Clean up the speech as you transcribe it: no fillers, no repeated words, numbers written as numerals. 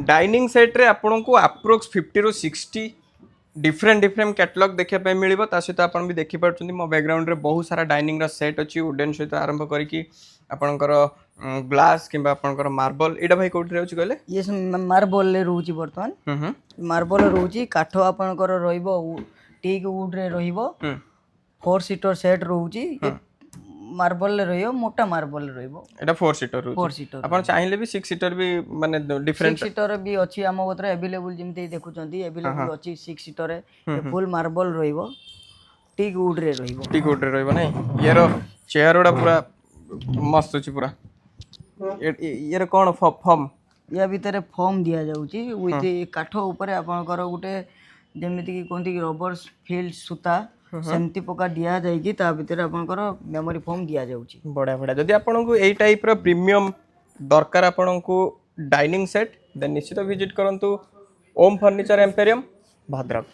Dining set रे आपन को अप्रोक्स 50 ରୁ 60 डिफरेंट डिफरेंट कैटलॉग देखा पे मिलिबो ता सहित आपन भी देखि पारछुंती मो बैकग्राउंड रे बहुत सारा डाइनिंग रा सेट अछि वुडन सहित आरंभ करिकि आपनकर ग्लास किंबा आपनकर मार्बल एटा भाई कोठी रहउछि कहले ये मार्बल ले रहउछि वर्तमान मार्बल रहउछि काठो आपनकर रहइबो टीक वुड रे रहइबो 4 सीटर सेट रहउछि मार्बल ले रहियो मोटा मार्बल ले रहइबो एटा 4 सीटर रहउछि 4 सीटर आपन चाहिले भी 6 सीटर भी माने डिफरेंट 6 सीटर भी अछि हम बतरे अवेलेबल जेमते देखुचंती अवेलेबल अछि 6 सीटर रे फुल मार्बल रहइबो टीक वुड रे रहइबो नै येरो चेयर ओडा पूरा मस्त अछि पूरा ये कौन फॉर्म या भीतर फॉर्म दिया जाउची विथ काठो ऊपर आपनकर गुटे जेमिति कि कोंती कि रबर फील्ड सूता सेमती प्रकार दिया जाएगी ता भीतर आपनकर मेमोरी फॉर्म दिया जाउची बड़ा बड़ा जदि आपन को एई टाइप रो प्रीमियम दरकार आपन को डाइनिंग सेट देन निश्चित विजिट करंतु ओम फर्नीचर एम्पेरियम भद्रक।